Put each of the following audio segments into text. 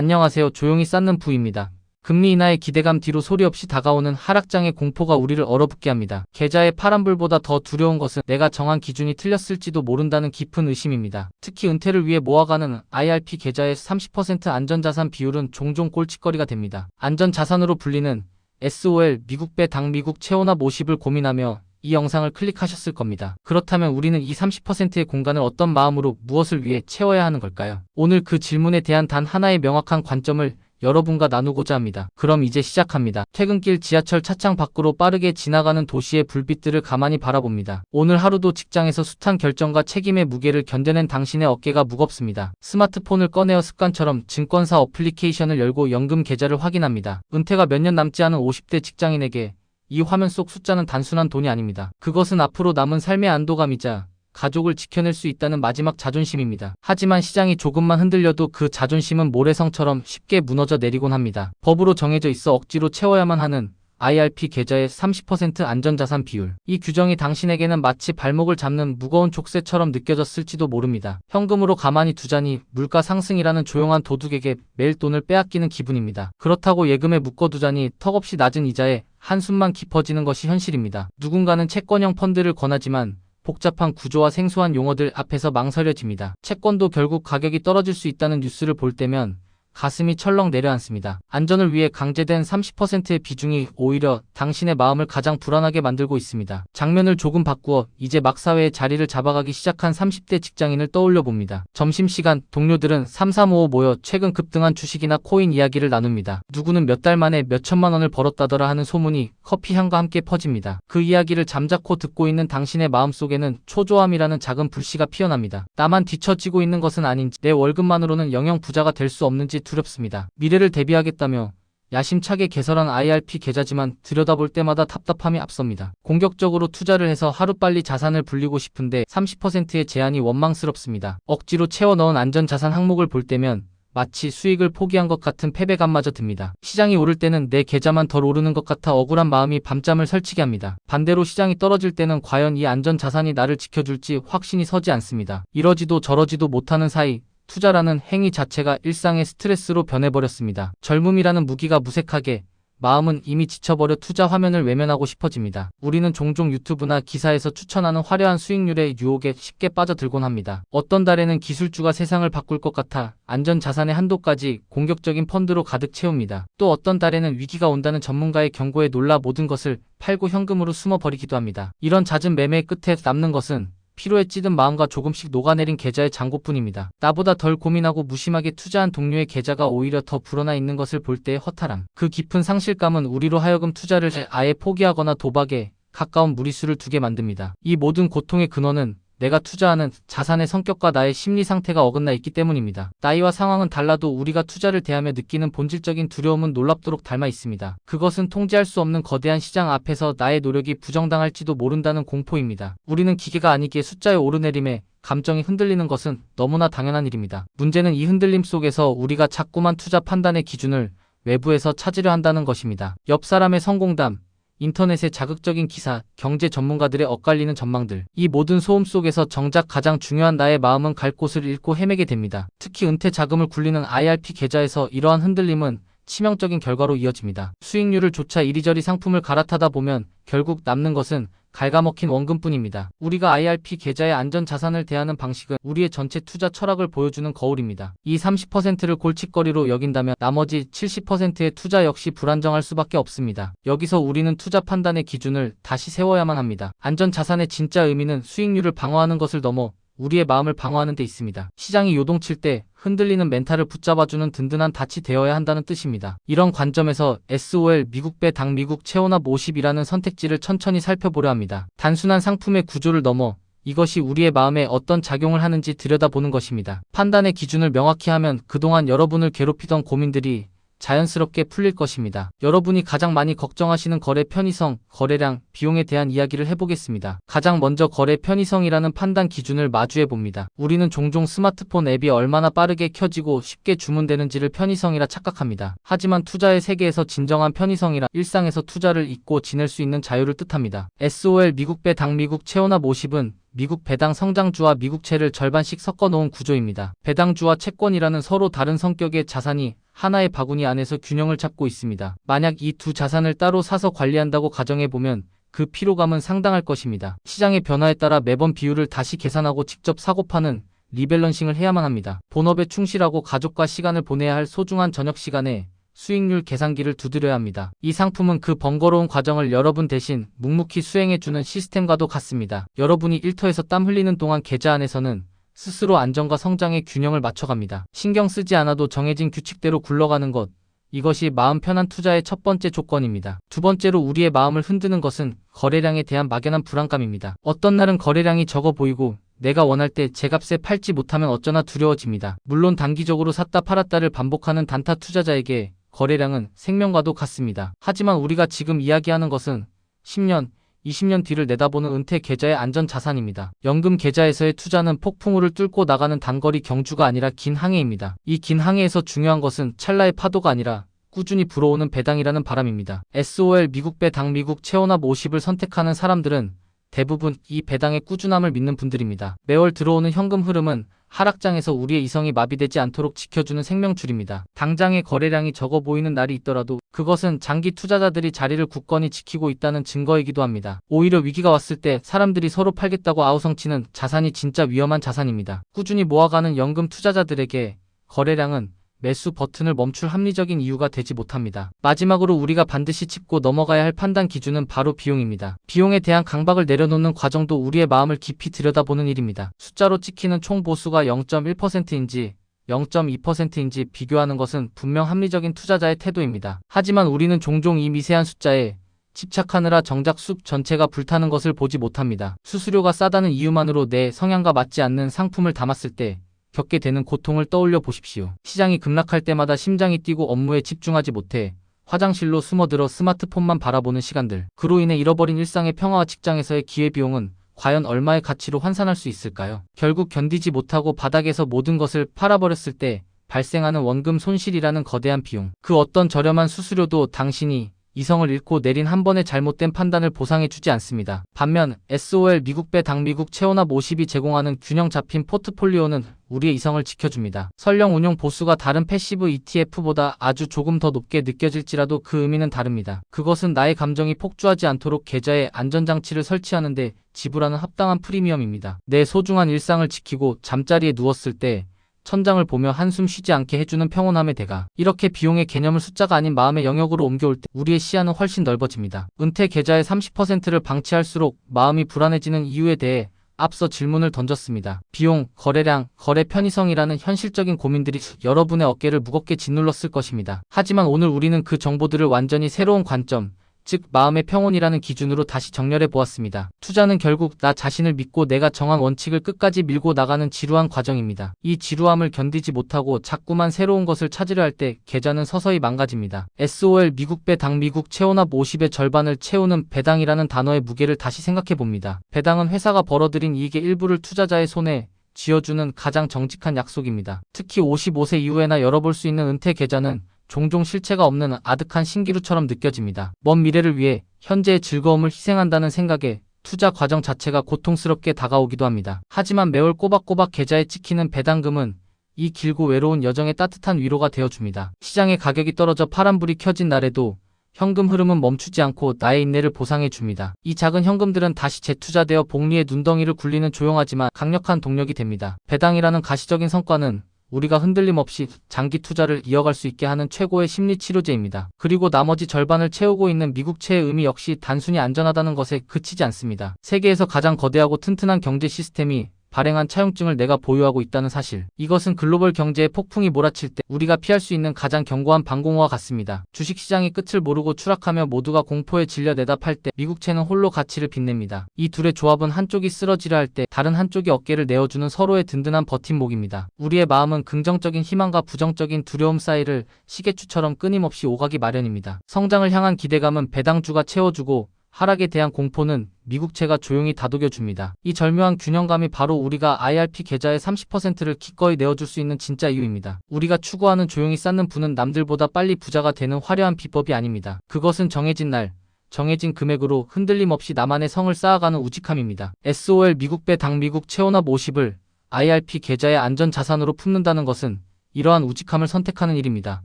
안녕하세요. 조용히 쌓는 부입니다. 금리 인하의 기대감 뒤로 소리 없이 다가오는 하락장의 공포가 우리를 얼어붙게 합니다. 계좌의 파란불보다 더 두려운 것은 내가 정한 기준이 틀렸을지도 모른다는 깊은 의심입니다. 특히 은퇴를 위해 모아가는 IRP 계좌의 30% 안전자산 비율은 종종 꼴찌거리가 됩니다. 안전자산으로 불리는 SOL 미국 배당 미국 채원화 50을 고민하며 이 영상을 클릭하셨을 겁니다. 그렇다면 우리는 이 30%의 공간을 어떤 마음으로 무엇을 위해 채워야 하는 걸까요? 오늘 그 질문에 대한 단 하나의 명확한 관점을 여러분과 나누고자 합니다. 그럼 이제 시작합니다. 퇴근길 지하철 차창 밖으로 빠르게 지나가는 도시의 불빛들을 가만히 바라봅니다. 오늘 하루도 직장에서 숱한 결정과 책임의 무게를 견뎌낸 당신의 어깨가 무겁습니다. 스마트폰을 꺼내어 습관처럼 증권사 어플리케이션을 열고 연금 계좌를 확인합니다. 은퇴가 몇 년 남지 않은 50대 직장인에게 이 화면 속 숫자는 단순한 돈이 아닙니다. 그것은 앞으로 남은 삶의 안도감이자 가족을 지켜낼 수 있다는 마지막 자존심입니다. 하지만 시장이 조금만 흔들려도 그 자존심은 모래성처럼 쉽게 무너져 내리곤 합니다. 법으로 정해져 있어 억지로 채워야만 하는 IRP 계좌의 30% 안전자산 비율. 이 규정이 당신에게는 마치 발목을 잡는 무거운 족쇄처럼 느껴졌을지도 모릅니다. 현금으로 가만히 두자니 물가 상승이라는 조용한 도둑에게 매일 돈을 빼앗기는 기분입니다. 그렇다고 예금에 묶어두자니 턱없이 낮은 이자에 한숨만 깊어지는 것이 현실입니다. 누군가는 채권형 펀드를 권하지만 복잡한 구조와 생소한 용어들 앞에서 망설여집니다. 채권도 결국 가격이 떨어질 수 있다는 뉴스를 볼 때면 가슴이 철렁 내려앉습니다. 안전을 위해 강제된 30%의 비중이 오히려 당신의 마음을 가장 불안하게 만들고 있습니다. 장면을 조금 바꾸어 이제 막 사회에 자리를 잡아가기 시작한 30대 직장인을 떠올려 봅니다. 점심시간 동료들은 3355 모여 최근 급등한 주식이나 코인 이야기를 나눕니다. 누구는 몇 달 만에 몇 천만 원을 벌었다더라 하는 소문이 커피 향과 함께 퍼집니다. 그 이야기를 잠자코 듣고 있는 당신의 마음속에는 초조함이라는 작은 불씨가 피어납니다. 나만 뒤처지고 있는 것은 아닌지, 내 월급만으로는 영영 부자가 될 수 없는지 두렵습니다. 미래를 대비하겠다며 야심차게 개설한 IRP 계좌지만 들여다볼 때마다 답답함이 앞섭니다. 공격적으로 투자를 해서 하루빨리 자산을 불리고 싶은데 30%의 제한이 원망스럽습니다. 억지로 채워 넣은 안전자산 항목을 볼 때면 마치 수익을 포기한 것 같은 패배감마저 듭니다. 시장이 오를 때는 내 계좌만 덜 오르는 것 같아 억울한 마음이 밤잠을 설치게 합니다. 반대로 시장이 떨어질 때는 과연 이 안전자산이 나를 지켜줄지 확신이 서지 않습니다. 이러지도 저러지도 못하는 사이 투자라는 행위 자체가 일상의 스트레스로 변해버렸습니다. 젊음이라는 무기가 무색하게 마음은 이미 지쳐버려 투자 화면을 외면하고 싶어집니다. 우리는 종종 유튜브나 기사에서 추천하는 화려한 수익률의 유혹에 쉽게 빠져들곤 합니다. 어떤 달에는 기술주가 세상을 바꿀 것 같아 안전자산의 한도까지 공격적인 펀드로 가득 채웁니다. 또 어떤 달에는 위기가 온다는 전문가의 경고에 놀라 모든 것을 팔고 현금으로 숨어버리기도 합니다. 이런 잦은 매매의 끝에 남는 것은 피로에 찌든 마음과 조금씩 녹아내린 계좌의 잔고뿐입니다. 나보다 덜 고민하고 무심하게 투자한 동료의 계좌가 오히려 더 불어나 있는 것을 볼 때의 허탈함. 그 깊은 상실감은 우리로 하여금 투자를 아예 포기하거나 도박에 가까운 무리수를 두게 만듭니다. 이 모든 고통의 근원은 내가 투자하는 자산의 성격과 나의 심리 상태가 어긋나 있기 때문입니다. 나이와 상황은 달라도 우리가 투자를 대하며 느끼는 본질적인 두려움은 놀랍도록 닮아 있습니다. 그것은 통제할 수 없는 거대한 시장 앞에서 나의 노력이 부정당할지도 모른다는 공포입니다. 우리는 기계가 아니기에 숫자의 오르내림에 감정이 흔들리는 것은 너무나 당연한 일입니다. 문제는 이 흔들림 속에서 우리가 자꾸만 투자 판단의 기준을 외부에서 찾으려 한다는 것입니다. 옆 사람의 성공담, 인터넷의 자극적인 기사, 경제 전문가들의 엇갈리는 전망들. 이 모든 소음 속에서 정작 가장 중요한 나의 마음은 갈 곳을 잃고 헤매게 됩니다. 특히 은퇴 자금을 굴리는 IRP 계좌에서 이러한 흔들림은 치명적인 결과로 이어집니다. 수익률을 좇아 이리저리 상품을 갈아타다 보면 결국 남는 것은 갉아먹힌 원금뿐입니다. 우리가 IRP 계좌의 안전자산을 대하는 방식은 우리의 전체 투자 철학을 보여주는 거울입니다. 이 30%를 골칫거리로 여긴다면 나머지 70%의 투자 역시 불안정할 수밖에 없습니다. 여기서 우리는 투자 판단의 기준을 다시 세워야만 합니다. 안전자산의 진짜 의미는 수익률을 방어하는 것을 넘어 우리의 마음을 방어하는 데 있습니다. 시장이 요동칠 때 흔들리는 멘탈을 붙잡아주는 든든한 닻이 되어야 한다는 뜻입니다. 이런 관점에서 SOL 미국 배당 미국 채원화 50이라는 선택지를 천천히 살펴보려 합니다. 단순한 상품의 구조를 넘어 이것이 우리의 마음에 어떤 작용을 하는지 들여다보는 것입니다. 판단의 기준을 명확히 하면 그동안 여러분을 괴롭히던 고민들이 자연스럽게 풀릴 것입니다. 여러분이 가장 많이 걱정하시는 거래 편의성, 거래량, 비용에 대한 이야기를 해보겠습니다. 가장 먼저 거래 편의성이라는 판단 기준을 마주해 봅니다. 우리는 종종 스마트폰 앱이 얼마나 빠르게 켜지고 쉽게 주문되는지를 편의성이라 착각합니다. 하지만 투자의 세계에서 진정한 편의성이란 일상에서 투자를 잊고 지낼 수 있는 자유를 뜻합니다. SOL 미국 배당 미국 채원화 50은 미국 배당 성장주와 미국채를 절반씩 섞어 놓은 구조입니다. 배당주와 채권이라는 서로 다른 성격의 자산이 하나의 바구니 안에서 균형을 찾고 있습니다. 만약 이 두 자산을 따로 사서 관리한다고 가정해보면 그 피로감은 상당할 것입니다. 시장의 변화에 따라 매번 비율을 다시 계산하고 직접 사고 파는 리밸런싱을 해야만 합니다. 본업에 충실하고 가족과 시간을 보내야 할 소중한 저녁 시간에 수익률 계산기를 두드려야 합니다. 이 상품은 그 번거로운 과정을 여러분 대신 묵묵히 수행해주는 시스템과도 같습니다. 여러분이 일터에서 땀 흘리는 동안 계좌 안에서는 스스로 안정과 성장의 균형을 맞춰갑니다. 신경 쓰지 않아도 정해진 규칙대로 굴러가는 것. 이것이 마음 편한 투자의 첫 번째 조건입니다. 두 번째로 우리의 마음을 흔드는 것은 거래량에 대한 막연한 불안감입니다. 어떤 날은 거래량이 적어 보이고 내가 원할 때 제값에 팔지 못하면 어쩌나 두려워집니다. 물론 단기적으로 샀다 팔았다를 반복하는 단타 투자자에게 거래량은 생명과도 같습니다. 하지만 우리가 지금 이야기하는 것은 10년, 20년 뒤를 내다보는 은퇴 계좌의 안전 자산입니다. 연금 계좌에서의 투자는 폭풍우를 뚫고 나가는 단거리 경주가 아니라 긴 항해입니다. 이 긴 항해에서 중요한 것은 찰나의 파도가 아니라 꾸준히 불어오는 배당이라는 바람입니다. SOL 미국 배당 미국 체온압 50을 선택하는 사람들은 대부분 이 배당의 꾸준함을 믿는 분들입니다. 매월 들어오는 현금 흐름은 하락장에서 우리의 이성이 마비되지 않도록 지켜주는 생명줄입니다. 당장의 거래량이 적어 보이는 날이 있더라도 그것은 장기 투자자들이 자리를 굳건히 지키고 있다는 증거이기도 합니다. 오히려 위기가 왔을 때 사람들이 서로 팔겠다고 아우성치는 자산이 진짜 위험한 자산입니다. 꾸준히 모아가는 연금 투자자들에게 거래량은 매수 버튼을 멈출 합리적인 이유가 되지 못합니다. 마지막으로 우리가 반드시 짚고 넘어가야 할 판단 기준은 바로 비용입니다. 비용에 대한 강박을 내려놓는 과정도 우리의 마음을 깊이 들여다보는 일입니다. 숫자로 찍히는 총 보수가 0.1%인지 0.2%인지 비교하는 것은 분명 합리적인 투자자의 태도입니다. 하지만 우리는 종종 이 미세한 숫자에 집착하느라 정작 숲 전체가 불타는 것을 보지 못합니다. 수수료가 싸다는 이유만으로 내 성향과 맞지 않는 상품을 담았을 때 겪게 되는 고통을 떠올려 보십시오. 시장이 급락할 때마다 심장이 뛰고 업무에 집중하지 못해 화장실로 숨어들어 스마트폰만 바라보는 시간들. 그로 인해 잃어버린 일상의 평화와 직장에서의 기회비용은 과연 얼마의 가치로 환산할 수 있을까요? 결국 견디지 못하고 바닥에서 모든 것을 팔아버렸을 때 발생하는 원금 손실이라는 거대한 비용. 그 어떤 저렴한 수수료도 당신이 이성을 잃고 내린 한 번의 잘못된 판단을 보상해주지 않습니다. 반면 SOL 미국 배당 미국 체온압 50이 제공하는 균형 잡힌 포트폴리오는 우리의 이성을 지켜줍니다. 설령 운용 보수가 다른 패시브 ETF보다 아주 조금 더 높게 느껴질지라도 그 의미는 다릅니다. 그것은 나의 감정이 폭주하지 않도록 계좌에 안전장치를 설치하는데 지불하는 합당한 프리미엄입니다. 내 소중한 일상을 지키고 잠자리에 누웠을 때 천장을 보며 한숨 쉬지 않게 해주는 평온함의 대가. 이렇게 비용의 개념을 숫자가 아닌 마음의 영역으로 옮겨올 때 우리의 시야는 훨씬 넓어집니다. 은퇴 계좌의 30%를 방치할수록 마음이 불안해지는 이유에 대해 앞서 질문을 던졌습니다. 비용, 거래량, 거래 편의성이라는 현실적인 고민들이 여러분의 어깨를 무겁게 짓눌렀을 것입니다. 하지만 오늘 우리는 그 정보들을 완전히 새로운 관점, 즉 마음의 평온이라는 기준으로 다시 정렬해 보았습니다. 투자는 결국 나 자신을 믿고 내가 정한 원칙을 끝까지 밀고 나가는 지루한 과정입니다. 이 지루함을 견디지 못하고 자꾸만 새로운 것을 찾으려 할 때 계좌는 서서히 망가집니다. SOL 미국 배당 미국 체온압 50의 절반을 채우는 배당이라는 단어의 무게를 다시 생각해 봅니다. 배당은 회사가 벌어들인 이익의 일부를 투자자의 손에 쥐어주는 가장 정직한 약속입니다. 특히 55세 이후에나 열어볼 수 있는 은퇴 계좌는 종종 실체가 없는 아득한 신기루처럼 느껴집니다. 먼 미래를 위해 현재의 즐거움을 희생한다는 생각에 투자 과정 자체가 고통스럽게 다가오기도 합니다. 하지만 매월 꼬박꼬박 계좌에 찍히는 배당금은 이 길고 외로운 여정의 따뜻한 위로가 되어줍니다. 시장의 가격이 떨어져 파란불이 켜진 날에도 현금 흐름은 멈추지 않고 나의 인내를 보상해줍니다. 이 작은 현금들은 다시 재투자되어 복리의 눈덩이를 굴리는 조용하지만 강력한 동력이 됩니다. 배당이라는 가시적인 성과는 우리가 흔들림 없이 장기 투자를 이어갈 수 있게 하는 최고의 심리 치료제입니다. 그리고 나머지 절반을 채우고 있는 미국채의 의미 역시 단순히 안전하다는 것에 그치지 않습니다. 세계에서 가장 거대하고 튼튼한 경제 시스템이 발행한 차용증을 내가 보유하고 있다는 사실. 이것은 글로벌 경제의 폭풍이 몰아칠 때 우리가 피할 수 있는 가장 견고한 방공호와 같습니다. 주식시장이 끝을 모르고 추락하며 모두가 공포에 질려 내다 팔 때 미국채는 홀로 가치를 빛냅니다. 이 둘의 조합은 한쪽이 쓰러지려 할 때 다른 한쪽이 어깨를 내어주는 서로의 든든한 버팀목입니다. 우리의 마음은 긍정적인 희망과 부정적인 두려움 사이를 시계추처럼 끊임없이 오가기 마련입니다. 성장을 향한 기대감은 배당주가 채워주고 하락에 대한 공포는 미국채가 조용히 다독여줍니다. 이 절묘한 균형감이 바로 우리가 IRP 계좌의 30%를 기꺼이 내어줄 수 있는 진짜 이유입니다. 우리가 추구하는 조용히 쌓는 부는 남들보다 빨리 부자가 되는 화려한 비법이 아닙니다. 그것은 정해진 날, 정해진 금액으로 흔들림 없이 나만의 성을 쌓아가는 우직함입니다. SOL 미국 배당 미국 체온압 50을 IRP 계좌의 안전자산으로 품는다는 것은 이러한 우직함을 선택하는 일입니다.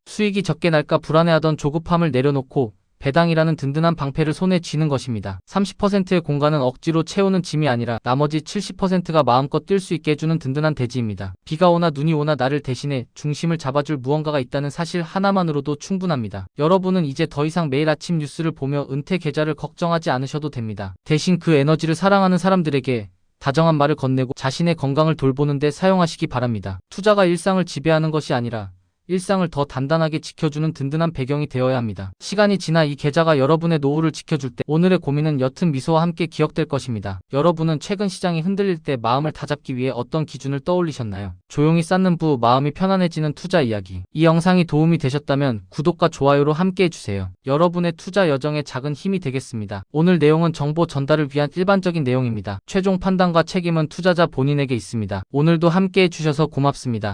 수익이 적게 날까 불안해하던 조급함을 내려놓고 배당이라는 든든한 방패를 손에 쥐는 것입니다. 30%의 공간은 억지로 채우는 짐이 아니라 나머지 70%가 마음껏 뛸 수 있게 해주는 든든한 대지입니다. 비가 오나 눈이 오나 나를 대신해 중심을 잡아줄 무언가가 있다는 사실 하나만으로도 충분합니다. 여러분은 이제 더 이상 매일 아침 뉴스를 보며 은퇴 계좌를 걱정하지 않으셔도 됩니다. 대신 그 에너지를 사랑하는 사람들에게 다정한 말을 건네고 자신의 건강을 돌보는 데 사용하시기 바랍니다. 투자가 일상을 지배하는 것이 아니라 일상을 더 단단하게 지켜주는 든든한 배경이 되어야 합니다. 시간이 지나 이 계좌가 여러분의 노후를 지켜줄 때 오늘의 고민은 옅은 미소와 함께 기억될 것입니다. 여러분은 최근 시장이 흔들릴 때 마음을 다잡기 위해 어떤 기준을 떠올리셨나요? 조용히 쌓는 부 마음이 편안해지는 투자 이야기. 이 영상이 도움이 되셨다면 구독과 좋아요로 함께 해주세요. 여러분의 투자 여정에 작은 힘이 되겠습니다. 오늘 내용은 정보 전달을 위한 일반적인 내용입니다. 최종 판단과 책임은 투자자 본인에게 있습니다. 오늘도 함께 해주셔서 고맙습니다.